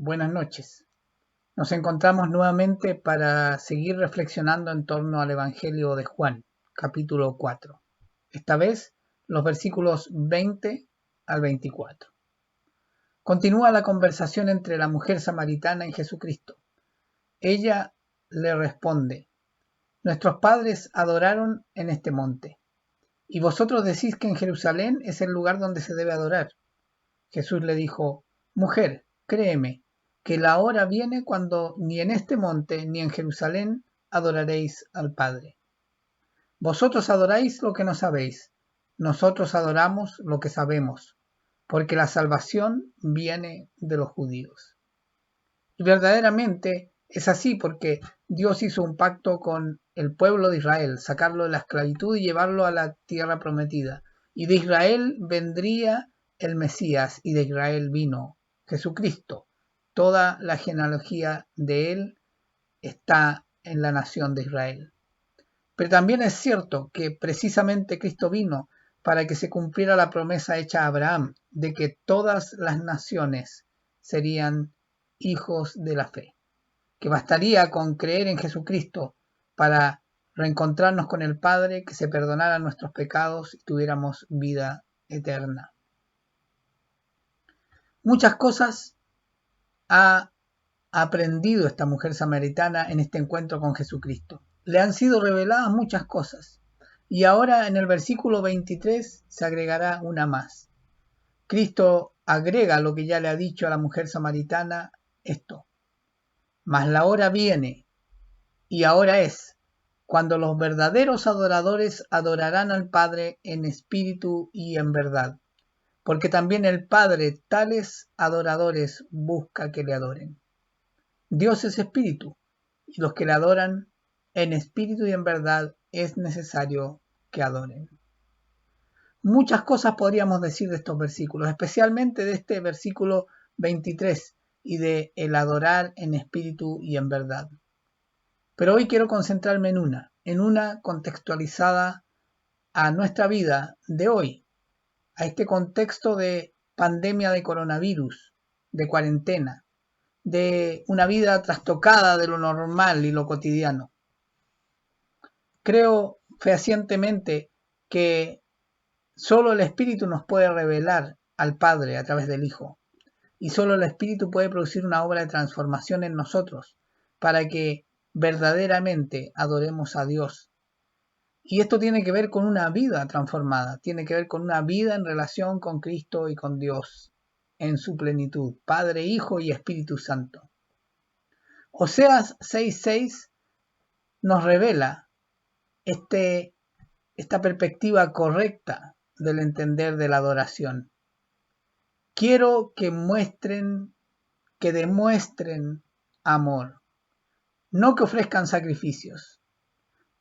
Buenas noches. Nos encontramos nuevamente para seguir reflexionando en torno al Evangelio de Juan, capítulo 4. Esta vez los versículos 20 al 24. Continúa la conversación entre la mujer samaritana y Jesucristo. Ella le responde: Nuestros padres adoraron en este monte, y vosotros decís que en Jerusalén es el lugar donde se debe adorar. Jesús le dijo: Mujer, créeme, que la hora viene cuando ni en este monte ni en Jerusalén adoraréis al Padre. Vosotros adoráis lo que no sabéis, nosotros adoramos lo que sabemos, porque la salvación viene de los judíos. Y verdaderamente es así, porque Dios hizo un pacto con el pueblo de Israel, sacarlo de la esclavitud y llevarlo a la tierra prometida. Y de Israel vendría el Mesías, y de Israel vino Jesucristo. Toda la genealogía de él está en la nación de Israel. Pero también es cierto que precisamente Cristo vino para que se cumpliera la promesa hecha a Abraham de que todas las naciones serían hijos de la fe, que bastaría con creer en Jesucristo para reencontrarnos con el Padre, que se perdonaran nuestros pecados y tuviéramos vida eterna. Muchas cosas ha aprendido esta mujer samaritana en este encuentro con Jesucristo. Le han sido reveladas muchas cosas, y ahora en el versículo 23 se agregará una más. Cristo agrega lo que ya le ha dicho a la mujer samaritana, esto: mas la hora viene, y ahora es, cuando los verdaderos adoradores adorarán al Padre en espíritu y en verdad, porque también el Padre tales adoradores busca que le adoren. Dios es espíritu, y los que le adoran en espíritu y en verdad es necesario que adoren. Muchas cosas podríamos decir de estos versículos, especialmente de este versículo 23 y de el adorar en espíritu y en verdad. Pero hoy quiero concentrarme en una contextualizada a nuestra vida de hoy, a este contexto de pandemia de coronavirus, de cuarentena, de una vida trastocada de lo normal y lo cotidiano. Creo fehacientemente que solo el Espíritu nos puede revelar al Padre a través del Hijo, y solo el Espíritu puede producir una obra de transformación en nosotros para que verdaderamente adoremos a Dios. Y esto tiene que ver con una vida transformada, tiene que ver con una vida en relación con Cristo y con Dios en su plenitud, Padre, Hijo y Espíritu Santo. Oseas 6:6 nos revela esta perspectiva correcta del entender de la adoración. Quiero que demuestren amor, no que ofrezcan sacrificios.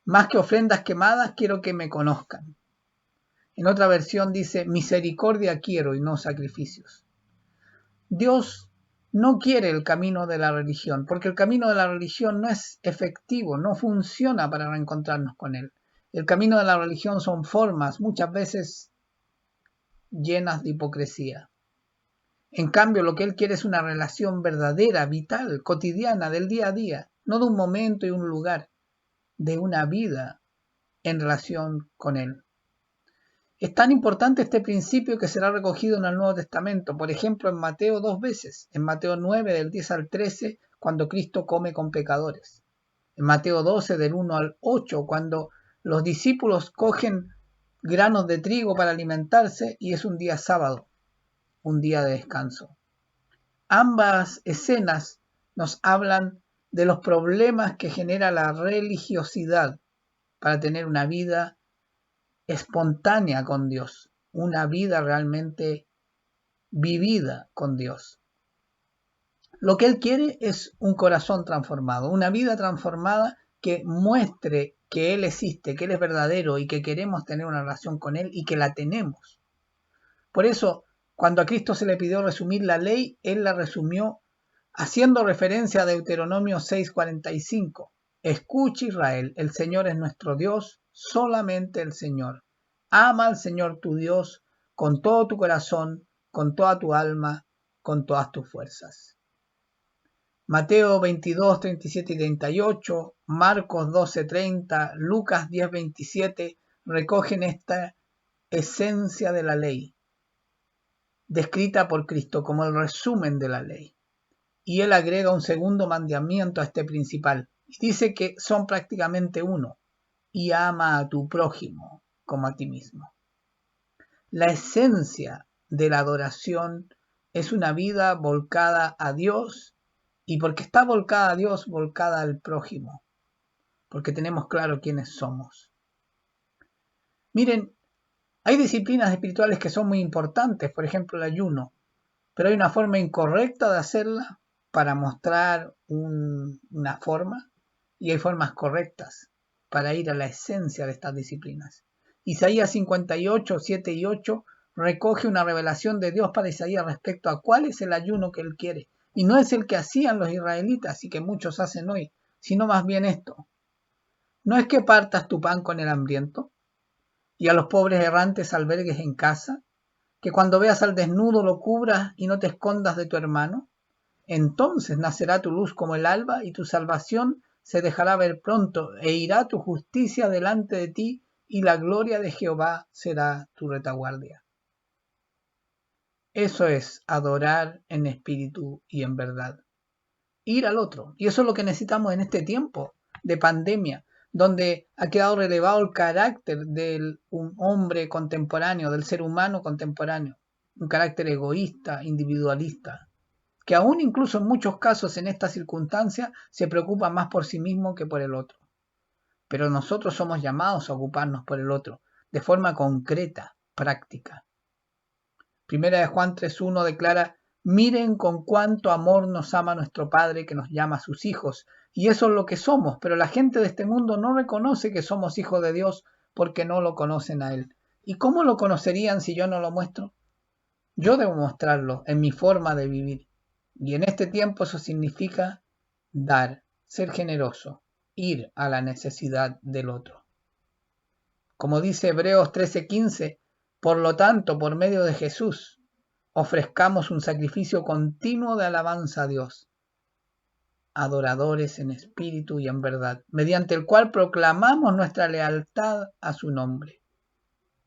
Más que ofrendas quemadas, quiero que me conozcan. En otra versión dice: misericordia quiero y no sacrificios. Dios no quiere el camino de la religión, porque el camino de la religión no es efectivo, no funciona para reencontrarnos con Él. El camino de la religión son formas, muchas veces llenas de hipocresía. En cambio, lo que Él quiere es una relación verdadera, vital, cotidiana, del día a día, no de un momento y un lugar, de una vida en relación con Él. Es tan importante este principio que será recogido en el Nuevo Testamento, por ejemplo en Mateo 2 veces, en Mateo 9 del 10 al 13, cuando Cristo come con pecadores, en Mateo 12 del 1 al 8, cuando los discípulos cogen granos de trigo para alimentarse y es un día sábado, un día de descanso. Ambas escenas nos hablan de los problemas que genera la religiosidad para tener una vida espontánea con Dios, una vida realmente vivida con Dios. Lo que Él quiere es un corazón transformado, una vida transformada que muestre que Él existe, que Él es verdadero y que queremos tener una relación con Él y que la tenemos. Por eso, cuando a Cristo se le pidió resumir la ley, Él la resumió haciendo referencia a Deuteronomio 6:45. Escucha, Israel, el Señor es nuestro Dios, solamente el Señor. Ama al Señor tu Dios con todo tu corazón, con toda tu alma, con todas tus fuerzas. Mateo 22, 37 y 38, Marcos 12, 30, Lucas 10, 27 recogen esta esencia de la ley, descrita por Cristo como el resumen de la ley. Y él agrega un segundo mandamiento a este principal. Y dice que son prácticamente uno. Y ama a tu prójimo como a ti mismo. La esencia de la adoración es una vida volcada a Dios, y porque está volcada a Dios, volcada al prójimo, porque tenemos claro quiénes somos. Miren, hay disciplinas espirituales que son muy importantes, por ejemplo el ayuno, pero hay una forma incorrecta de hacerla para mostrar una forma, y hay formas correctas para ir a la esencia de estas disciplinas. Isaías 58, 7 y 8 recoge una revelación de Dios para Isaías respecto a cuál es el ayuno que él quiere. Y no es el que hacían los israelitas y que muchos hacen hoy, sino más bien esto. No es que partas tu pan con el hambriento y a los pobres errantes albergues en casa, que cuando veas al desnudo lo cubras y no te escondas de tu hermano. Entonces nacerá tu luz como el alba y tu salvación se dejará ver pronto e irá tu justicia delante de ti y la gloria de Jehová será tu retaguardia. Eso es adorar en espíritu y en verdad. Ir al otro. Y eso es lo que necesitamos en este tiempo de pandemia, donde ha quedado relevado el carácter del un hombre contemporáneo, del ser humano contemporáneo. Un carácter egoísta, individualista, que aún incluso en muchos casos en estas circunstancias se preocupa más por sí mismo que por el otro. Pero nosotros somos llamados a ocuparnos por el otro, de forma concreta, práctica. Primera de Juan 3.1 declara: miren con cuánto amor nos ama nuestro Padre, que nos llama sus hijos. Y eso es lo que somos, pero la gente de este mundo no reconoce que somos hijos de Dios porque no lo conocen a Él. ¿Y cómo lo conocerían si yo no lo muestro? Yo debo mostrarlo en mi forma de vivir. Y en este tiempo eso significa dar, ser generoso, ir a la necesidad del otro. Como dice Hebreos 13:15, por lo tanto, por medio de Jesús, ofrezcamos un sacrificio continuo de alabanza a Dios, adoradores en espíritu y en verdad, mediante el cual proclamamos nuestra lealtad a su nombre.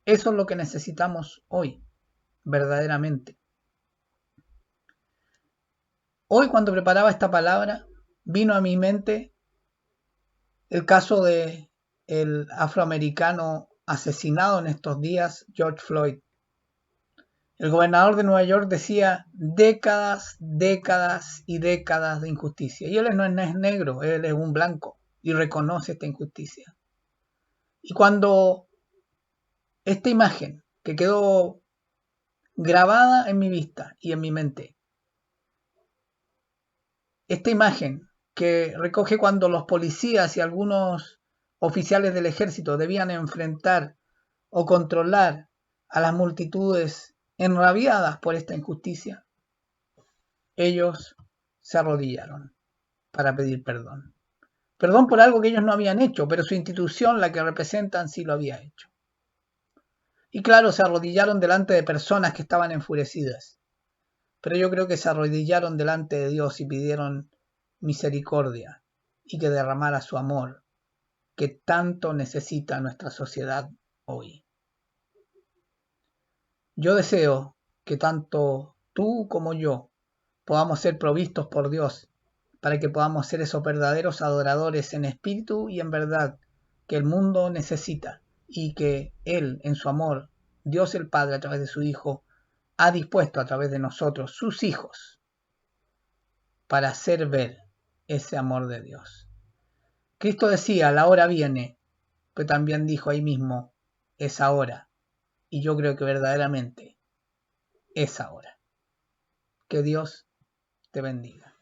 Eso es lo que necesitamos hoy, verdaderamente. Hoy, cuando preparaba esta palabra, vino a mi mente el caso de el afroamericano asesinado en estos días, George Floyd. El gobernador de Nueva York decía décadas, décadas y décadas de injusticia. Y él no es negro, él es un blanco y reconoce esta injusticia. Y cuando esta imagen que quedó grabada en mi vista y en mi mente, esta imagen que recoge cuando los policías y algunos oficiales del ejército debían enfrentar o controlar a las multitudes enrabiadas por esta injusticia, ellos se arrodillaron para pedir perdón. Perdón por algo que ellos no habían hecho, pero su institución, la que representan, sí lo había hecho. Y claro, se arrodillaron delante de personas que estaban enfurecidas, pero yo creo que se arrodillaron delante de Dios y pidieron misericordia y que derramara su amor, que tanto necesita nuestra sociedad hoy. Yo deseo que tanto tú como yo podamos ser provistos por Dios, para que podamos ser esos verdaderos adoradores en espíritu y en verdad que el mundo necesita, y que Él, en su amor, Dios el Padre a través de su Hijo, ha dispuesto a través de nosotros, sus hijos, para hacer ver ese amor de Dios. Cristo decía, la hora viene, pero también dijo ahí mismo, es ahora. Y yo creo que verdaderamente es ahora. Que Dios te bendiga.